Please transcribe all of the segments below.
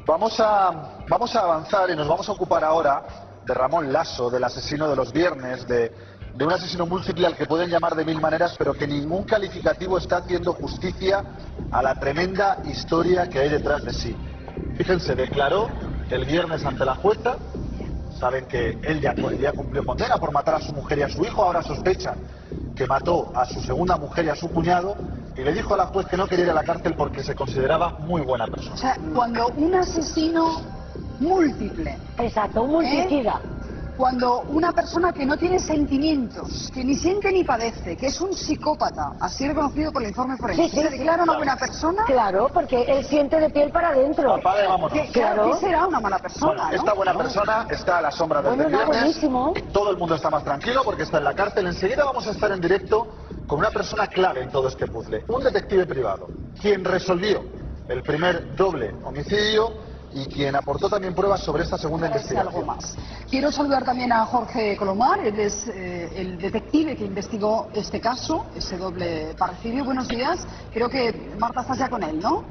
Vamos a avanzar y nos vamos a ocupar ahora de Ramón Lasso, del asesino de los viernes, de un asesino múltiple al que pueden llamar de mil maneras, pero que ningún calificativo está haciendo justicia a la tremenda historia que hay detrás de sí. Fíjense, declaró el viernes ante la jueza. Saben que él ya cumplió condena por matar a su mujer y a su hijo. Ahora sospechan que mató a su segunda mujer y a su cuñado. Y le dijo a la juez que no quería ir a la cárcel porque se consideraba muy buena persona. O sea, cuando un asesino múltiple... Exacto, un multicida. Cuando una persona que no tiene sentimientos, que ni siente ni padece, que es un psicópata, así reconocido por el informe forense, ¿se declara una buena persona? Claro, porque él siente de piel para adentro. Papá, vámonos. Claro, ¿qué será una mala persona? Bueno, esta buena persona está a la sombra del viernes. Buenísimo. Todo el mundo está más tranquilo porque está en la cárcel. Enseguida vamos a estar en directo con una persona clave en todo este puzzle. Un detective privado, quien resolvió el primer doble homicidio y quien aportó también pruebas sobre esta segunda investigación. Algo más. Quiero saludar también a Jorge Colomar, él es el detective que investigó este caso, ese doble parricidio. Buenos días. Creo que, Marta, estás ya con él, ¿no?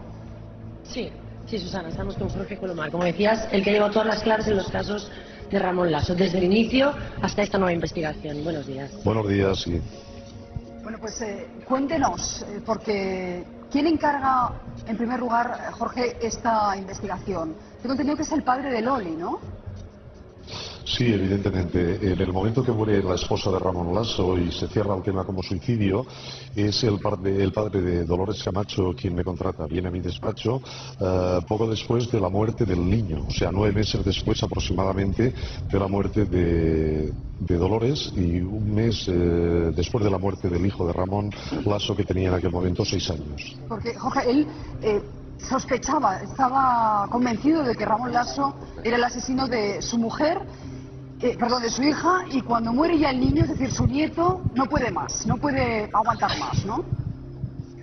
Sí, Susana, estamos con Jorge Colomar. Como decías, el que llevó todas las claves en los casos de Ramón Lasso, desde el inicio hasta esta nueva investigación. Buenos días. Buenos días, sí. Bueno, pues cuéntenos, porque ¿quién encarga, en primer lugar, Jorge, esta investigación? Tengo entendido que es el padre de Loli, ¿no? Sí, evidentemente. En el momento que muere la esposa de Ramón Lasso y se cierra el tema como suicidio, es el padre de Dolores Camacho quien me contrata. Viene a mi despacho poco después de la muerte del niño, o sea, 9 meses después aproximadamente de la muerte de Dolores y un mes después de la muerte del hijo de Ramón Lasso, que tenía en aquel momento 6 años. Porque, Jorge, él sospechaba, estaba convencido de que Ramón Lasso era el asesino de su mujer, de su hija, y cuando muere ya el niño, es decir, su nieto, no puede más, no puede aguantar más, ¿no?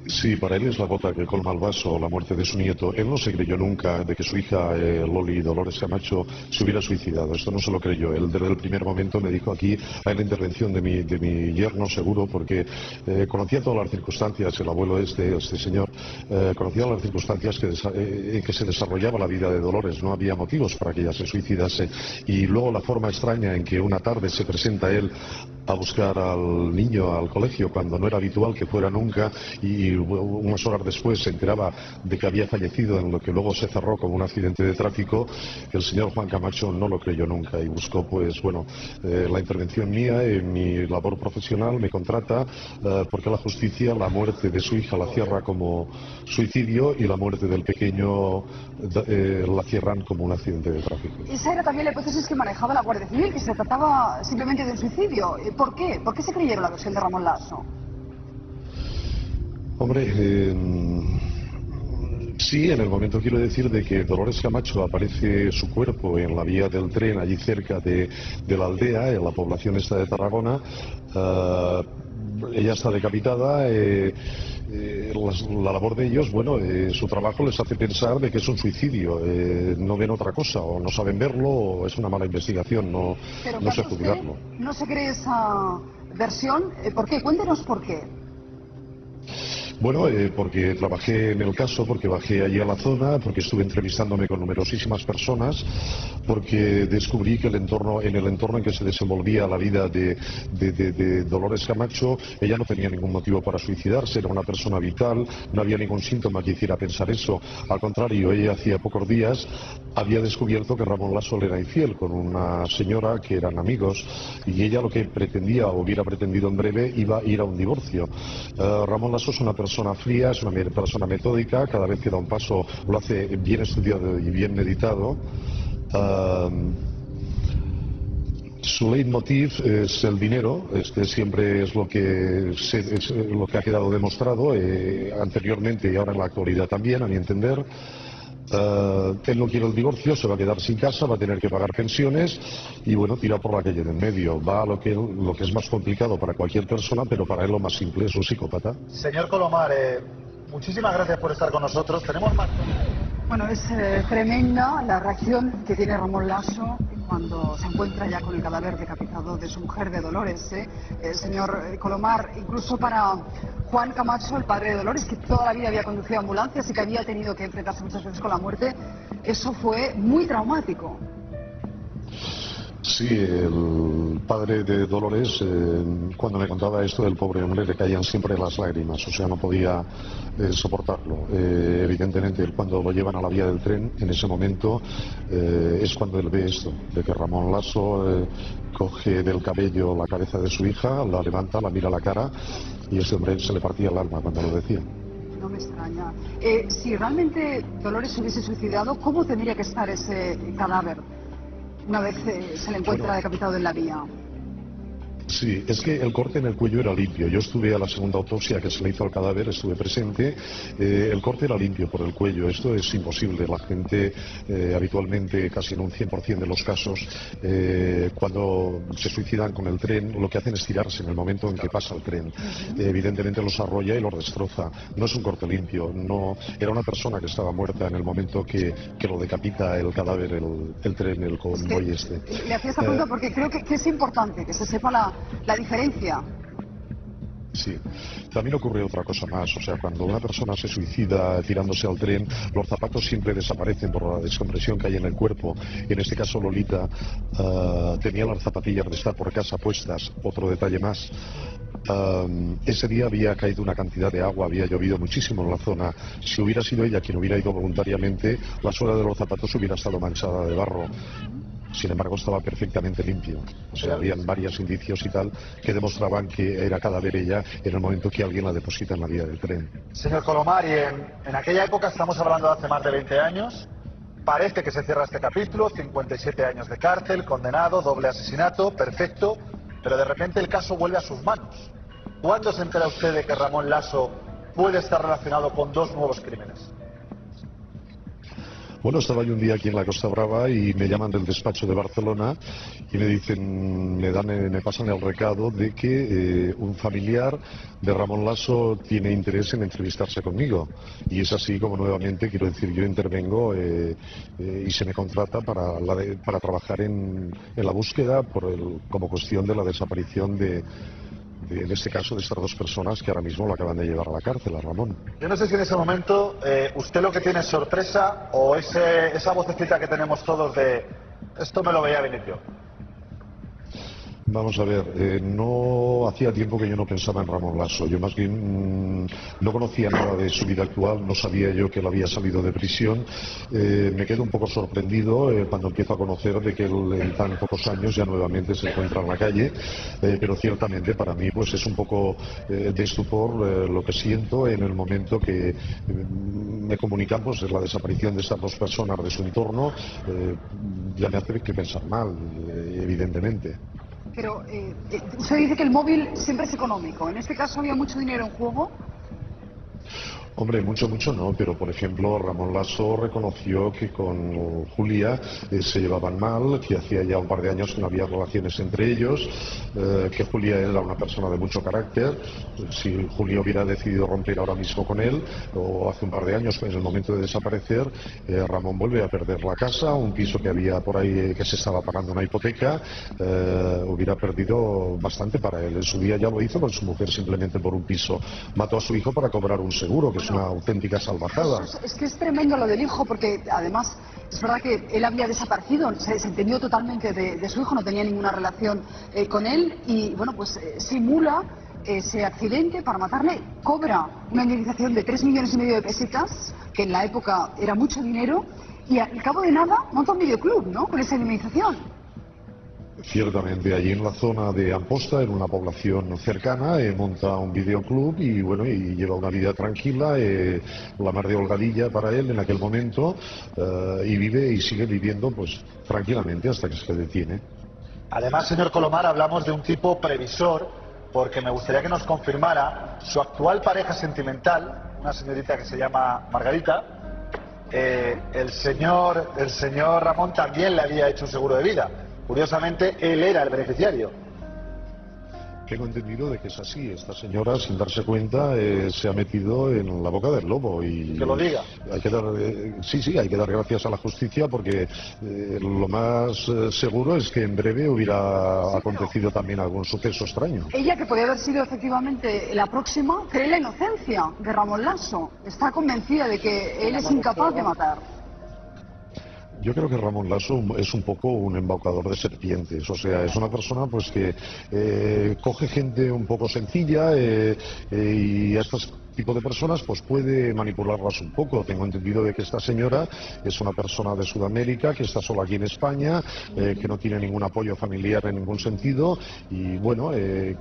Sí, para él es la gota que colma el vaso, la muerte de su nieto. Él no se creyó nunca de que su hija, Loli Dolores Camacho, se hubiera suicidado. Esto no se lo creyó. Él desde el primer momento me dijo aquí, hay la intervención de mi yerno, seguro, porque conocía todas las circunstancias, el abuelo este señor, conocía las circunstancias en que se desarrollaba la vida de Dolores. No había motivos para que ella se suicidase. Y luego la forma extraña en que una tarde se presenta él a buscar al niño al colegio, cuando no era habitual que fuera nunca, y unas horas después se enteraba de que había fallecido en lo que luego se cerró como un accidente de tráfico. El señor Juan Camacho no lo creyó nunca y buscó, pues bueno, la intervención mía en mi labor profesional. Me contrata porque la justicia la muerte de su hija la cierra como suicidio y la muerte del pequeño la cierran como un accidente de tráfico. Esa era también la hipótesis que manejaba la Guardia Civil, que se trataba simplemente de un suicidio. ¿Por qué? ¿Por qué se creyeron la versión de Ramón Lasso? Hombre, sí, en el momento quiero decir de que Dolores Camacho aparece su cuerpo en la vía del tren allí cerca de la aldea, en la población esta de Tarragona. Ella está decapitada. La labor de ellos, bueno, su trabajo les hace pensar de que es un suicidio. No ven otra cosa, o no saben verlo, o es una mala investigación, no sé juzgarlo. ¿No se cree esa versión? ¿Por qué? Cuéntenos por qué. Bueno, porque trabajé en el caso, porque bajé allí a la zona, porque estuve entrevistándome con numerosísimas personas, porque descubrí que en el entorno en que se desenvolvía la vida de Dolores Camacho, ella no tenía ningún motivo para suicidarse, era una persona vital, no había ningún síntoma que hiciera pensar eso. Al contrario, ella hacía pocos días había descubierto que Ramón Lasso le era infiel con una señora que eran amigos, y ella lo que pretendía o hubiera pretendido en breve iba a ir a un divorcio. Ramón Lasso es una persona fría, es una persona metódica, cada vez que da un paso lo hace bien estudiado y bien meditado. Su leitmotiv es el dinero, siempre es lo que ha quedado demostrado anteriormente y ahora en la actualidad también, a mi entender. Él no quiere el divorcio, se va a quedar sin casa, va a tener que pagar pensiones y bueno, tira por la calle del medio. Va a lo que es más complicado para cualquier persona, pero para él lo más simple es un psicópata. Señor Colomar, muchísimas gracias por estar con nosotros. Tenemos más. Bueno, es tremenda la reacción que tiene Ramón Lasso cuando se encuentra ya con el cadáver decapitado de su mujer, de Dolores. El señor Colomar, incluso para Juan Camacho, el padre de Dolores, que toda la vida había conducido ambulancias y que había tenido que enfrentarse muchas veces con la muerte, eso fue muy traumático. Sí, el padre de Dolores, cuando me contaba esto del pobre hombre, le caían siempre las lágrimas, o sea, no podía soportarlo. Evidentemente, cuando lo llevan a la vía del tren, en ese momento es cuando él ve esto, de que Ramón Lasso coge del cabello la cabeza de su hija, la levanta, la mira a la cara, y ese hombre se le partía el alma cuando lo decía. No me extraña. Si realmente Dolores se hubiese suicidado, ¿cómo tendría que estar ese cadáver una vez se le encuentra decapitado en la vía? Sí, es que el corte en el cuello era limpio. Yo estuve a la segunda autopsia que se le hizo al cadáver, estuve presente. El corte era limpio por el cuello. Esto es imposible. La gente habitualmente, casi en un 100% de los casos, cuando se suicidan con el tren, lo que hacen es tirarse en el momento en que pasa el tren. Evidentemente los arrolla y los destroza. No es un corte limpio. No, era una persona que estaba muerta en el momento que lo decapita el cadáver, el tren, el convoy este. Le hacía esta pregunta porque creo que es importante que se sepa la diferencia. Sí, también ocurre otra cosa más, o sea, cuando una persona se suicida tirándose al tren, los zapatos siempre desaparecen por la descompresión que hay en el cuerpo. En este caso Lolita tenía las zapatillas de estar por casa puestas, otro detalle más. Ese día había caído una cantidad de agua, había llovido muchísimo en la zona. Si hubiera sido ella quien hubiera ido voluntariamente, la suela de los zapatos hubiera estado manchada de barro. Sin embargo, estaba perfectamente limpio. O sea, habían varios indicios y tal que demostraban que era cadáver ella en el momento que alguien la deposita en la vía del tren. Señor Colomar, y en aquella época, estamos hablando de hace más de 20 años, parece que se cierra este capítulo, 57 años de cárcel, condenado, doble asesinato, perfecto, pero de repente el caso vuelve a sus manos. ¿Cuándo se entera usted de que Ramón Lasso puede estar relacionado con dos nuevos crímenes? Bueno, estaba yo un día aquí en la Costa Brava y me llaman del despacho de Barcelona y me dicen, me pasan el recado de que un familiar de Ramón Lasso tiene interés en entrevistarse conmigo. Y es así como nuevamente, quiero decir, yo intervengo y se me contrata para trabajar en la búsqueda como cuestión de la desaparición en este caso de estas dos personas que ahora mismo lo acaban de llevar a la cárcel, a Ramón. Yo no sé si en ese momento usted lo que tiene es sorpresa o esa vocecita que tenemos todos de esto me lo veía venir yo. Vamos a ver, no hacía tiempo que yo no pensaba en Ramón Lasso. Yo más bien no conocía nada de su vida actual, no sabía yo que él había salido de prisión. Me quedo un poco sorprendido cuando empiezo a conocer de que él en tan pocos años ya nuevamente se encuentra en la calle, pero ciertamente para mí pues es un poco de estupor lo que siento en el momento que me comunican pues la desaparición de estas dos personas de su entorno. Ya me hace que pensar mal, evidentemente. Pero usted dice que el móvil siempre es económico. En este caso había mucho dinero en juego. Hombre, mucho no, pero por ejemplo Ramón Lasso reconoció que con Julia se llevaban mal, que hacía ya un par de años que no había relaciones entre ellos, que Julia era una persona de mucho carácter. Si Julia hubiera decidido romper ahora mismo con él, o hace un par de años, pues en el momento de desaparecer, Ramón vuelve a perder la casa, un piso que había por ahí que se estaba pagando una hipoteca, hubiera perdido bastante para él. En su día ya lo hizo con su mujer simplemente por un piso. Mató a su hijo para cobrar un seguro, que es una auténtica salvajada. Es que es tremendo lo del hijo, porque además es verdad que él había desaparecido, se desentendió totalmente de su hijo, no tenía ninguna relación con él y bueno, pues simula ese accidente para matarle, cobra una indemnización de 3,5 millones de pesetas, que en la época era mucho dinero, y al cabo de nada monta un videoclub, ¿no?, con esa indemnización. Ciertamente, allí en la zona de Amposta, en una población cercana, monta un videoclub y bueno, y lleva una vida tranquila, la mar de holgadilla para él en aquel momento, y vive y sigue viviendo pues tranquilamente hasta que se le detiene. Además, señor Colomar, hablamos de un tipo previsor, porque me gustaría que nos confirmara su actual pareja sentimental, una señorita que se llama Margarita. El señor Ramón también le había hecho un seguro de vida. Curiosamente, él era el beneficiario. Tengo entendido de que es así. Esta señora, sin darse cuenta, se ha metido en la boca del lobo y que lo diga. Hay que dar, sí, hay que dar gracias a la justicia porque lo más seguro es que en breve hubiera acontecido también algún suceso extraño. Ella, que podría haber sido efectivamente la próxima, cree la inocencia de Ramón Lasso. Está convencida de que él es incapaz de matar. Yo creo que Ramón Lasso es un poco un embaucador de serpientes, o sea, es una persona pues que coge gente un poco sencilla y a estas tipo de personas pues puede manipularlas un poco. Tengo entendido de que esta señora es una persona de Sudamérica que está sola aquí en España, que no tiene ningún apoyo familiar en ningún sentido y bueno,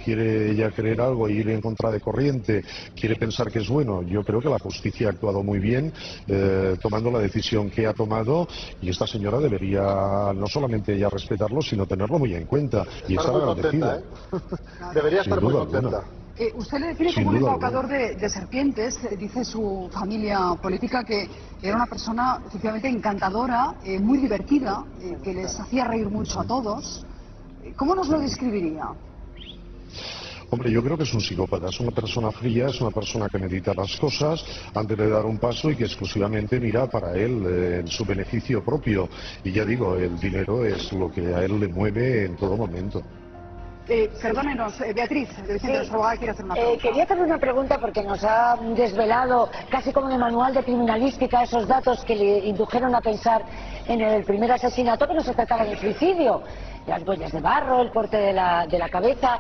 quiere ella creer algo y ir en contra de corriente, quiere pensar que es bueno. Yo creo que la justicia ha actuado muy bien tomando la decisión que ha tomado y esta señora debería no solamente ella respetarlo sino tenerlo muy en cuenta y estar agradecida. Debería estar muy duda contenta. alguna. Usted le define Sin como un duda embaucador de serpientes. Dice su familia política que era una persona efectivamente encantadora, muy divertida, que les hacía reír mucho a todos. ¿Cómo nos lo describiría? Hombre, yo creo que es un psicópata, es una persona fría, es una persona que medita las cosas antes de dar un paso y que exclusivamente mira para él, en su beneficio propio. Y ya digo, el dinero es lo que a él le mueve en todo momento. Perdónenos, Beatriz, nuestra abogada quiere hacer una pregunta. Quería hacerle una pregunta porque nos ha desvelado, casi como en el manual de criminalística, esos datos que le indujeron a pensar en el primer asesinato que no se trataba de suicidio. Las huellas de barro, el corte de la cabeza.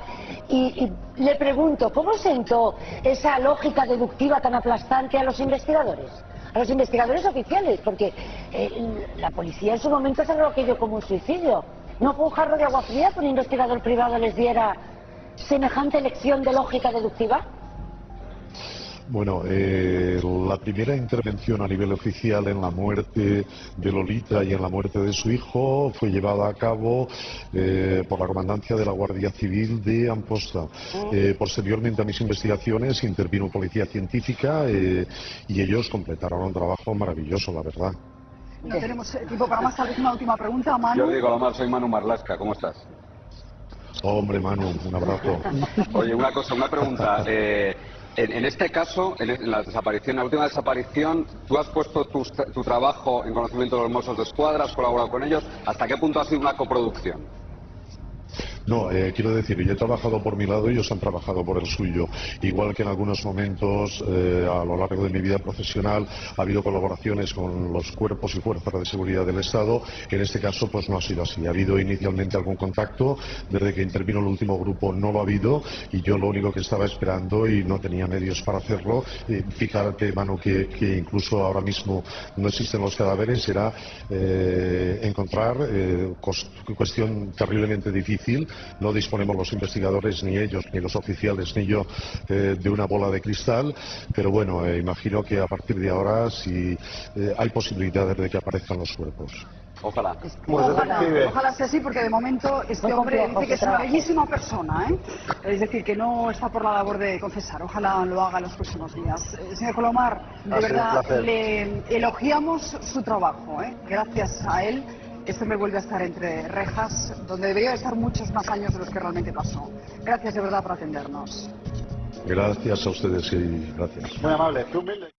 Y le pregunto, ¿cómo sentó esa lógica deductiva tan aplastante a los investigadores? A los investigadores oficiales, porque la policía en su momento cerró aquello como un suicidio. ¿No fue un jarro de agua fría que un investigador privado les diera semejante lección de lógica deductiva? Bueno, la primera intervención a nivel oficial en la muerte de Lolita y en la muerte de su hijo fue llevada a cabo por la comandancia de la Guardia Civil de Amposta. Posteriormente a mis investigaciones intervino Policía Científica y ellos completaron un trabajo maravilloso, la verdad. No tenemos tiempo para más. Tal vez una última pregunta, Manu. Yo digo, Lomar, soy Manu Marlasca, ¿cómo estás? Hombre, Manu, un abrazo. Oye, una pregunta. En este caso, en la desaparición, en la última desaparición, ¿tú has puesto tu trabajo en conocimiento de los Mossos de Escuadra, has colaborado con ellos? ¿Hasta qué punto ha sido una coproducción? No, quiero decir, yo he trabajado por mi lado y ellos han trabajado por el suyo. Igual que en algunos momentos a lo largo de mi vida profesional ha habido colaboraciones con los cuerpos y fuerzas de seguridad del Estado, en este caso pues no ha sido así. Ha habido inicialmente algún contacto, desde que intervino el último grupo no lo ha habido y yo lo único que estaba esperando y no tenía medios para hacerlo, fíjate, Manu, que incluso ahora mismo no existen los cadáveres, era encontrar, cuestión terriblemente difícil. No disponemos los investigadores, ni ellos, ni los oficiales, ni yo, de una bola de cristal, pero bueno, imagino que a partir de ahora sí hay posibilidades de que aparezcan los cuerpos. Ojalá. Ojalá sea así, porque de momento este hombre dice que es una bellísima persona, ¿eh? Es decir, que no está por la labor de confesar. Ojalá lo haga en los próximos días. Señor Colomar, de verdad, le elogiamos su trabajo, ¿eh? Gracias a él, este hombre vuelve a estar entre rejas, donde debería estar muchos más años de los que realmente pasó. Gracias de verdad por atendernos. Gracias a ustedes y gracias. Muy amable. Qué humilde.